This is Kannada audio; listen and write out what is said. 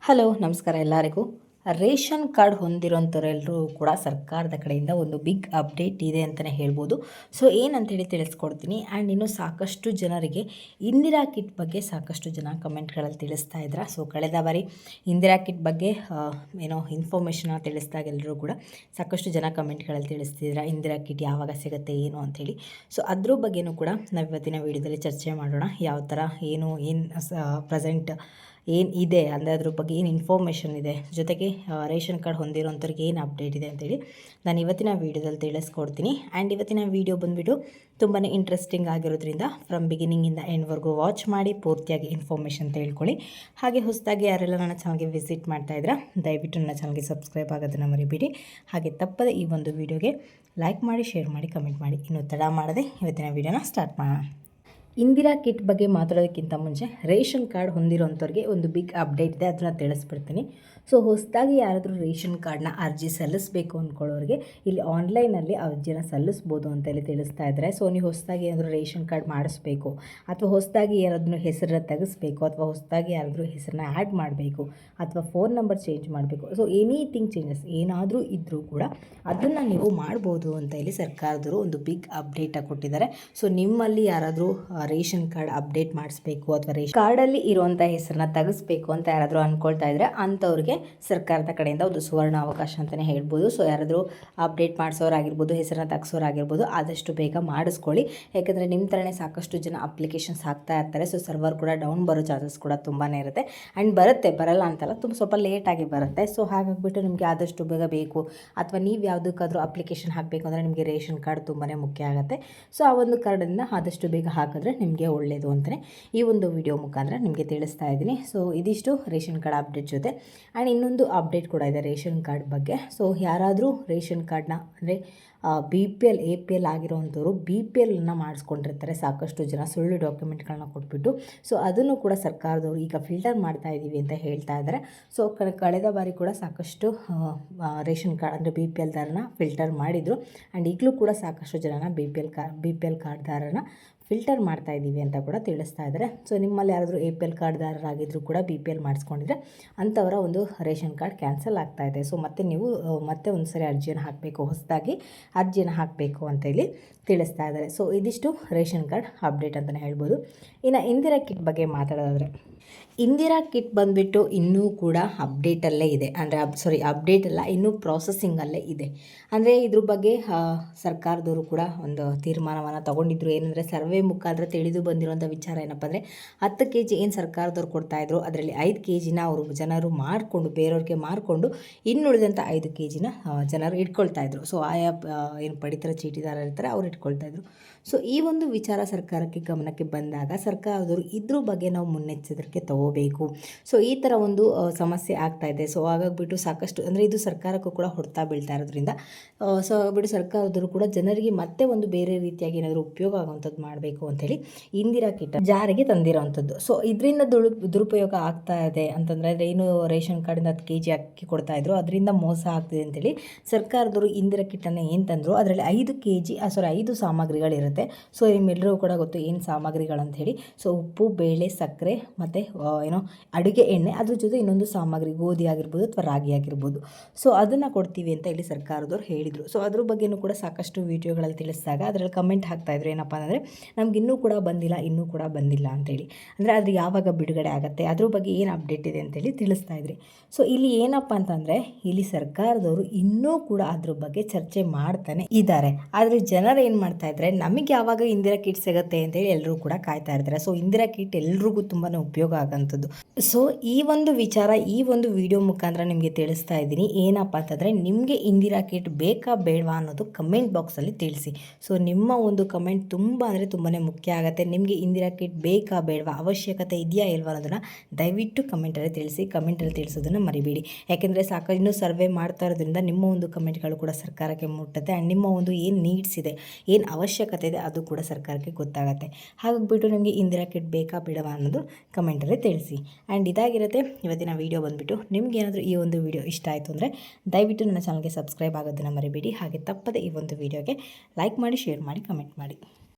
ಹಲೋ ನಮಸ್ಕಾರ ಎಲ್ಲರಿಗೂ. ರೇಷನ್ ಕಾರ್ಡ್ ಹೊಂದಿರೋಂಥವರೆಲ್ಲರೂ ಕೂಡ ಸರ್ಕಾರದ ಕಡೆಯಿಂದ ಒಂದು ಬಿಗ್ ಅಪ್ಡೇಟ್ ಇದೆ ಅಂತಲೇ ಹೇಳ್ಬೋದು. ಸೊ ಏನಂತೇಳಿ ತಿಳಿಸ್ಕೊಡ್ತೀನಿ. ಆ್ಯಂಡ್ ಇನ್ನು ಸಾಕಷ್ಟು ಜನರಿಗೆ ಇಂದಿರಾ ಕಿಟ್ ಬಗ್ಗೆ ಸಾಕಷ್ಟು ಜನ ಕಮೆಂಟ್ಗಳಲ್ಲಿ ತಿಳಿಸ್ತಾ ಇದ್ದಾರೆ. ಸೊ ಕಳೆದ ಬಾರಿ ಇಂದಿರಾ ಕಿಟ್ ಬಗ್ಗೆ ಇನ್ಫಾರ್ಮೇಷನ್ನ ತಿಳಿಸಿದಾಗ ಎಲ್ಲರೂ ಕೂಡ ಸಾಕಷ್ಟು ಜನ ಕಮೆಂಟ್ಗಳಲ್ಲಿ ತಿಳಿಸ್ತಿದ್ದಾರೆ ಇಂದಿರಾ ಕಿಟ್ ಯಾವಾಗ ಸಿಗುತ್ತೆ ಏನು ಅಂಥೇಳಿ. ಸೊ ಅದ್ರ ಬಗ್ಗೆಯೂ ಕೂಡ ನಾವು ಇವತ್ತಿನ ವೀಡಿಯೋದಲ್ಲಿ ಚರ್ಚೆ ಮಾಡೋಣ. ಯಾವ ಥರ ಏನು ಪ್ರೆಸೆಂಟ್ ಏನು ಇದೆ ಅಂದರೆ ಅದ್ರ ಬಗ್ಗೆ ಏನು ಇನ್ಫಾರ್ಮೇಷನ್ ಇದೆ, ಜೊತೆಗೆ ರೇಷನ್ ಕಾರ್ಡ್ ಹೊಂದಿರೋಂಥವ್ರಿಗೆ ಏನು ಅಪ್ಡೇಟ್ ಇದೆ ಅಂತೇಳಿ ನಾನು ಇವತ್ತಿನ ವೀಡಿಯೋದಲ್ಲಿ ತಿಳಿಸ್ಕೊಡ್ತೀನಿ. ಆ್ಯಂಡ್ ಇವತ್ತಿನ ವೀಡಿಯೋ ಬಂದುಬಿಟ್ಟು ತುಂಬಾ ಇಂಟ್ರೆಸ್ಟಿಂಗ್ ಆಗಿರೋದ್ರಿಂದ ಫ್ರಮ್ ಬಿಗಿನಿಂಗಿಂದ ಎಂಡ್ವರೆಗೂ ವಾಚ್ ಮಾಡಿ ಪೂರ್ತಿಯಾಗಿ ಇನ್ಫಾರ್ಮೇಷನ್ ತಿಳ್ಕೊಳ್ಳಿ. ಹಾಗೆ ಹೊಸದಾಗಿ ಯಾರೆಲ್ಲ ನನ್ನ ಚಾನಲ್ಗೆ ವಿಸಿಟ್ ಮಾಡ್ತಾಯಿದ್ರೆ ದಯವಿಟ್ಟು ನನ್ನ ಚಾನಲ್ಗೆ ಸಬ್ಸ್ಕ್ರೈಬ್ ಆಗೋದನ್ನು ಮರಿಬೇಡಿ. ಹಾಗೆ ತಪ್ಪದೆ ಈ ಒಂದು ವೀಡಿಯೋಗೆ ಲೈಕ್ ಮಾಡಿ, ಶೇರ್ ಮಾಡಿ, ಕಮೆಂಟ್ ಮಾಡಿ. ಇನ್ನೂ ತಡ ಮಾಡದೆ ಇವತ್ತಿನ ವೀಡಿಯೋನ ಸ್ಟಾರ್ಟ್ ಮಾಡೋಣ. ಇಂದಿರಾ ಕಿಟ್ ಬಗ್ಗೆ ಮಾತಾಡೋದಕ್ಕಿಂತ ಮುಂಚೆ ರೇಷನ್ ಕಾರ್ಡ್ ಹೊಂದಿರೋಂಥವ್ರಿಗೆ ಒಂದು ಬಿಗ್ ಅಪ್ಡೇಟ್ ಇದೆ, ಅದನ್ನು ತಿಳಿಸ್ಬಿಡ್ತೀನಿ. ಸೊ ಹೊಸದಾಗಿ ಯಾರಾದರೂ ರೇಷನ್ ಕಾರ್ಡ್ನ ಅರ್ಜಿ ಸಲ್ಲಿಸಬೇಕು ಅಂದ್ಕೊಳ್ಳೋರಿಗೆ ಇಲ್ಲಿ ಆನ್ಲೈನಲ್ಲಿ ಅರ್ಜಿನ ಸಲ್ಲಿಸ್ಬೋದು ಅಂತೇಳಿ ತಿಳಿಸ್ತಾ ಇದ್ದಾರೆ. ಸೊ ನೀವು ಹೊಸದಾಗಿ ಏನಾದರೂ ರೇಷನ್ ಕಾರ್ಡ್ ಮಾಡಿಸ್ಬೇಕು, ಅಥವಾ ಹೊಸದಾಗಿ ಯಾರಾದ್ರೂ ಹೆಸರನ್ನ ತೆಗೆಸ್ಬೇಕು, ಅಥವಾ ಹೊಸದಾಗಿ ಯಾರಾದರೂ ಹೆಸರನ್ನ ಆ್ಯಡ್ ಮಾಡಬೇಕು, ಅಥವಾ ಫೋನ್ ನಂಬರ್ ಚೇಂಜ್ ಮಾಡಬೇಕು, ಸೊ ಎನಿಥಿಂಗ್ ಚೇಂಜಸ್ ಏನಾದರೂ ಇದ್ದರೂ ಕೂಡ ಅದನ್ನು ನೀವು ಮಾಡ್ಬೋದು ಅಂತ ಇಲ್ಲಿ ಸರ್ಕಾರದವರು ಒಂದು ಬಿಗ್ ಅಪ್ಡೇಟಾಗಿ ಕೊಟ್ಟಿದ್ದಾರೆ. ಸೊ ನಿಮ್ಮಲ್ಲಿ ಯಾರಾದರೂ ರೇಷನ್ ಕಾರ್ಡ್ ಅಪ್ಡೇಟ್ ಮಾಡಿಸ್ಬೇಕು ಅಥವಾ ರೇಷನ್ ಕಾರ್ಡಲ್ಲಿ ಇರುವಂಥ ಹೆಸರನ್ನ ತೆಗೆಸ್ಬೇಕು ಅಂತ ಯಾರಾದರೂ ಅಂದ್ಕೊಳ್ತಾ ಇದ್ದರೆ ಅಂಥವ್ರಿಗೆ ಸರ್ಕಾರದ ಕಡೆಯಿಂದ ಒಂದು ಸುವರ್ಣ ಅವಕಾಶ ಅಂತಲೇ ಹೇಳ್ಬೋದು. ಸೊ ಯಾರಾದರೂ ಅಪ್ಡೇಟ್ ಮಾಡಿಸೋರಾಗಿರ್ಬೋದು, ಹೆಸರನ್ನ ತೆಗೆಸೋರಾಗಿರ್ಬೋದು, ಆದಷ್ಟು ಬೇಗ ಮಾಡಿಸ್ಕೊಳ್ಳಿ. ಯಾಕೆಂದರೆ ನಿಮ್ಮ ಥರನೇ ಸಾಕಷ್ಟು ಜನ ಅಪ್ಲಿಕೇಶನ್ಸ್ ಹಾಕ್ತಾ ಇರ್ತಾರೆ. ಸೊ ಸರ್ವರ್ ಕೂಡ ಡೌನ್ ಬರೋ ಚಾನ್ಸಸ್ ಕೂಡ ತುಂಬಾ ಇರುತ್ತೆ. ಆ್ಯಂಡ್ ಬರುತ್ತೆ, ಬರಲ್ಲ ಅಂತಲ್ಲ, ಸ್ವಲ್ಪ ಲೇಟಾಗಿ ಬರುತ್ತೆ. ಸೊ ಹಾಗಾಗಿಬಿಟ್ಟು ನಿಮಗೆ ಆದಷ್ಟು ಬೇಗ ಬೇಕು, ಅಥವಾ ನೀವು ಯಾವುದಕ್ಕಾದರೂ ಅಪ್ಲಿಕೇಶನ್ ಹಾಕಬೇಕು ಅಂದರೆ ನಿಮಗೆ ರೇಷನ್ ಕಾರ್ಡ್ ತುಂಬಾ ಮುಖ್ಯ ಆಗುತ್ತೆ. ಸೊ ಆ ಒಂದು ಕಾರ್ಡನ್ನು ಆದಷ್ಟು ಬೇಗ ಹಾಕಿದ್ರೆ ನಿಮಗೆ ಒಳ್ಳೆಯದು ಅಂತಲೇ ಈ ಒಂದು ವಿಡಿಯೋ ಮುಖಾಂತರ ನಿಮಗೆ ತಿಳಿಸ್ತಾ ಇದ್ದೀನಿ. ಸೊ ಇದಿಷ್ಟು ರೇಷನ್ ಕಾರ್ಡ್ ಅಪ್ಡೇಟ್ ಜೊತೆ. ಆ್ಯಂಡ್ ಇನ್ನೊಂದು ಅಪ್ಡೇಟ್ ಕೂಡ ಇದೆ ರೇಷನ್ ಕಾರ್ಡ್ ಬಗ್ಗೆ. ಸೊ ಯಾರಾದರೂ ರೇಷನ್ ಕಾರ್ಡ್ನ ಅಂದರೆ BPL APL ಆಗಿರೋವಂಥವ್ರು BPLನ ಮಾಡಿಸ್ಕೊಂಡಿರ್ತಾರೆ ಸಾಕಷ್ಟು ಜನ ಸುಳ್ಳು ಡಾಕ್ಯುಮೆಂಟ್ಗಳನ್ನ ಕೊಟ್ಬಿಟ್ಟು. ಸೊ ಅದನ್ನು ಕೂಡ ಸರ್ಕಾರದವರು ಈಗ ಫಿಲ್ಟರ್ ಮಾಡ್ತಾ ಇದ್ದೀವಿ ಅಂತ ಹೇಳ್ತಾ ಇದ್ದಾರೆ. ಸೊ ಕಳೆದ ಬಾರಿ ಕೂಡ ಸಾಕಷ್ಟು ರೇಷನ್ ಕಾರ್ಡ್ ಅಂದರೆ BPLದಾರನ ಫಿಲ್ಟರ್ ಮಾಡಿದರು. ಆ್ಯಂಡ್ ಈಗಲೂ ಕೂಡ ಸಾಕಷ್ಟು ಜನನ BPL ಕಾರ್ಡ್ದಾರನ ಫಿಲ್ಟರ್ ಮಾಡ್ತಾ ಇದ್ದೀವಿ ಅಂತ ಕೂಡ ತಿಳಿಸ್ತಾ ಇದ್ದಾರೆ. ಸೊ ನಿಮ್ಮಲ್ಲಿ ಯಾರಾದರೂ APL ಕಾರ್ಡ್ದಾರರಾಗಿದ್ದರೂ ಕೂಡ BPL ಮಾಡಿಸ್ಕೊಂಡಿದ್ರೆ ಅಂಥವರ ಒಂದು ರೇಷನ್ ಕಾರ್ಡ್ ಕ್ಯಾನ್ಸಲ್ ಆಗ್ತಾ ಇದೆ. ಸೊ ಮತ್ತೆ ನೀವು ಮತ್ತೆ ಒಂದು ಸರಿ ಅರ್ಜಿಯನ್ನು ಹಾಕಬೇಕು, ಹೊಸದಾಗಿ ಅರ್ಜಿಯನ್ನು ಹಾಕಬೇಕು ಅಂತ ಇಲ್ಲಿ ತಿಳಿಸ್ತಾ ಇದ್ದಾರೆ. ಸೊ ಇದಿಷ್ಟು ರೇಷನ್ ಕಾರ್ಡ್ ಅಪ್ಡೇಟ್ ಅಂತಲೇ ಹೇಳ್ಬೋದು. ಇನ್ನು ಇಂದಿರಾ ಕಿಟ್ ಬಗ್ಗೆ ಮಾತಾಡೋದಾದರೆ, ಇಂದಿರಾ ಕಿಟ್ ಬಂದುಬಿಟ್ಟು ಇನ್ನೂ ಕೂಡ ಅಪ್ಡೇಟಲ್ಲೇ ಇದೆ. ಅಂದರೆ ಅಪ್ಡೇಟ್ ಅಲ್ಲ, ಇನ್ನೂ ಪ್ರಾಸೆಸಿಂಗಲ್ಲೇ ಇದೆ. ಅಂದರೆ ಇದ್ರ ಬಗ್ಗೆ ಸರ್ಕಾರದವರು ಕೂಡ ಒಂದು ತೀರ್ಮಾನವನ್ನು ತಗೊಂಡಿದ್ರು. ಏನಂದರೆ ಸರ್ವೆ ಮುಖಾಂತರ ತಿಳಿದು ಬಂದಿರುವಂಥ ವಿಚಾರ ಏನಪ್ಪ ಅಂದರೆ 10 kg ಏನು ಸರ್ಕಾರದವ್ರು ಕೊಡ್ತಾಯಿದ್ರು ಅದರಲ್ಲಿ 5 kgನ ಅವರು ಜನರು ಮಾಡಿಕೊಂಡು ಬೇರೆಯವ್ರಿಗೆ ಮಾರಿಕೊಂಡು ಇನ್ನುಳಿದಂಥ 5 kgನ ಜನರು ಇಟ್ಕೊಳ್ತಾಯಿದ್ರು. ಸೊ ಆಯಾ ಏನು ಪಡಿತರ ಚೀಟಿದಾರ ಇರ್ತಾರೆ ಅವ್ರು ಇಟ್ಕೊಳ್ತಾಯಿದ್ರು. ಸೊ ಈ ಒಂದು ವಿಚಾರ ಸರ್ಕಾರಕ್ಕೆ ಗಮನಕ್ಕೆ ಬಂದಾಗ ಸರ್ಕಾರದವರು ಇದ್ರ ಬಗ್ಗೆ ನಾವು ಮುನ್ನೆಚ್ಚರಿಕೆ ತಗೋಬೇಕು. ಸೊ ಈ ಥರ ಒಂದು ಸಮಸ್ಯೆ ಆಗ್ತಾಯಿದೆ. ಸೊ ಹಾಗಾಗಿಬಿಟ್ಟು ಸಾಕಷ್ಟು ಅಂದರೆ ಇದು ಸರ್ಕಾರಕ್ಕೂ ಕೂಡ ಹೊಡ್ತಾ ಬೀಳ್ತಾ ಇರೋದ್ರಿಂದ ಸೊ ಹಾಗಾಗ್ಬಿಟ್ಟು ಸರ್ಕಾರದವರು ಕೂಡ ಜನರಿಗೆ ಮತ್ತೆ ಒಂದು ಬೇರೆ ರೀತಿಯಾಗಿ ಏನಾದರೂ ಉಪಯೋಗ ಆಗುವಂಥದ್ದು ಮಾಡಬೇಕು ಅಂಥೇಳಿ ಇಂದಿರಾ ಕಿಟ್ ಜಾರಿಗೆ ತಂದಿರೋವಂಥದ್ದು. ಸೊ ಇದರಿಂದ ದುರುಪಯೋಗ ಆಗ್ತಾ ಇದೆ ಅಂತಂದರೆ ಏನು ರೇಷನ್ ಕಾರ್ಡಿಂದ 10 kg ಅಕ್ಕಿ ಕೊಡ್ತಾಯಿದ್ರು ಅದರಿಂದ ಮೋಸ ಆಗ್ತಿದೆ ಅಂತೇಳಿ ಸರ್ಕಾರದವರು ಇಂದಿರಾ ಕಿಟ್ಟನ್ನು ಏನು ತಂದರು ಅದರಲ್ಲಿ 5 ಸಾಮಗ್ರಿಗಳಿರುತ್ತೆ. ಸೊ ನಿಮ್ಮೆಲ್ಲರಿಗೂ ಕೂಡ ಗೊತ್ತು ಏನು ಸಾಮಗ್ರಿಗಳಂತ ಹೇಳಿ. ಸೊ ಉಪ್ಪು, ಬೇಳೆ, ಸಕ್ಕರೆ ಮತ್ತು ಅಡುಗೆ ಎಣ್ಣೆ, ಅದ್ರ ಜೊತೆ ಇನ್ನೊಂದು ಸಾಮಗ್ರಿ ಗೋಧಿ ಆಗಿರ್ಬೋದು ಅಥವಾ ರಾಗಿ ಆಗಿರ್ಬೋದು. ಸೊ ಅದನ್ನು ಕೊಡ್ತೀವಿ ಅಂತ ಇಲ್ಲಿ ಸರ್ಕಾರದವ್ರು ಹೇಳಿದರು. ಸೊ ಅದ್ರ ಬಗ್ಗೆಯೂ ಕೂಡ ಸಾಕಷ್ಟು ವೀಡಿಯೋಗಳಲ್ಲಿ ತಿಳಿಸಿದಾಗ ಅದರಲ್ಲಿ ಕಮೆಂಟ್ ಹಾಕ್ತಾಯಿದ್ರು ಏನಪ್ಪ ಅಂದರೆ ನಮ್ಗೆ ಇನ್ನೂ ಕೂಡ ಬಂದಿಲ್ಲ ಅಂತೇಳಿ. ಅಂದರೆ ಅದು ಯಾವಾಗ ಬಿಡುಗಡೆ ಆಗುತ್ತೆ ಅದ್ರ ಬಗ್ಗೆ ಏನು ಅಪ್ಡೇಟ್ ಇದೆ ಅಂತೇಳಿ ತಿಳಿಸ್ತಾ ಇದ್ರಿ. ಸೊ ಇಲ್ಲಿ ಏನಪ್ಪ ಅಂತಂದರೆ ಇಲ್ಲಿ ಸರ್ಕಾರದವರು ಇನ್ನೂ ಕೂಡ ಅದ್ರ ಬಗ್ಗೆ ಚರ್ಚೆ ಮಾಡ್ತಾನೆ ಇದ್ದಾರೆ. ಆದರೆ ಜನರು ಏನು ಮಾಡ್ತಾ ಇದ್ದಾರೆ, ನಮಗೆ ಯಾವಾಗ ಇಂದಿರಾ ಕಿಟ್ ಸಿಗುತ್ತೆ ಅಂತೇಳಿ ಎಲ್ಲರೂ ಕೂಡ ಕಾಯ್ತಾ ಇರ್ತಾರೆ. ಸೊ ಇಂದಿರಾ ಕಿಟ್ ಎಲ್ರಿಗೂ ತುಂಬಾ ಉಪಯೋಗ ಆಗೋಂಥದ್ದು. ಸೊ ಈ ಒಂದು ವಿಚಾರ ಈ ಒಂದು ವಿಡಿಯೋ ಮುಖಾಂತರ ನಿಮಗೆ ತಿಳಿಸ್ತಾ ಇದ್ದೀನಿ. ಏನಪ್ಪ ಅಂತಂದರೆ ನಿಮಗೆ ಇಂದಿರಾ ಕಿಟ್ ಬೇಕಾ ಬೇಡವಾ ಅನ್ನೋದು ಕಮೆಂಟ್ ಬಾಕ್ಸಲ್ಲಿ ತಿಳಿಸಿ. ಸೊ ನಿಮ್ಮ ಒಂದು ಕಮೆಂಟ್ ತುಂಬಾ ಮುಖ್ಯ ಆಗುತ್ತೆ. ನಿಮಗೆ ಇಂದಿರಾ ಕಿಟ್ ಬೇಕಾ ಬೇಡವಾ, ಅವಶ್ಯಕತೆ ಇದೆಯಾ ಇಲ್ವಾ ಅನ್ನೋದನ್ನು ದಯವಿಟ್ಟು ಕಮೆಂಟಲ್ಲಿ ತಿಳಿಸಿ. ಕಮೆಂಟಲ್ಲಿ ತಿಳಿಸೋದನ್ನು ಮರಿಬೇಡಿ. ಯಾಕೆಂದರೆ ಇನ್ನೂ ಸರ್ವೆ ಮಾಡ್ತಾ ಇರೋದ್ರಿಂದ ನಿಮ್ಮ ಒಂದು ಕಮೆಂಟ್ಗಳು ಕೂಡ ಸರ್ಕಾರಕ್ಕೆ ಮುಟ್ಟುತ್ತೆ. ಆ್ಯಂಡ್ ನಿಮ್ಮ ಒಂದು ಏನು ನೀಡ್ಸ್ ಇದೆ, ಏನು ಅವಶ್ಯಕತೆ ಇದೆ ಅದು ಕೂಡ ಸರ್ಕಾರಕ್ಕೆ ಗೊತ್ತಾಗುತ್ತೆ. ಹಾಗಾಗಿಬಿಟ್ಟು ನಿಮಗೆ ಇಂದಿರಾ ಕಿಟ್ ಬೇಕಾ ಬೇಡವಾ ಅನ್ನೋದು ಕಮೆಂಟಲ್ಲಿ ತಿಳಿಸಿ. ಆ್ಯಂಡ್ ಇದಾಗಿರುತ್ತೆ ಇವತ್ತಿನ ವೀಡಿಯೋ ಬಂದುಬಿಟ್ಟು. ನಿಮ್ಗೆ ಏನಾದರೂ ಈ ಒಂದು ವಿಡಿಯೋ ಇಷ್ಟ ಆಯಿತು ಅಂದರೆ ದಯವಿಟ್ಟು ನನ್ನ ಚಾನಲ್ಗೆ ಸಬ್ಸ್ಕ್ರೈಬ್ ಆಗೋದನ್ನು ಮರಿಬೇಡಿ. ಹಾಗೆ ತಪ್ಪದೆ ಈ ಒಂದು ವಿಡಿಯೋಗೆ ಲೈಕ್ ಮಾಡಿ, ಶೇರ್ ಮಾಡಿ, ಕಮೆಂಟ್ ಮಾಡಿ.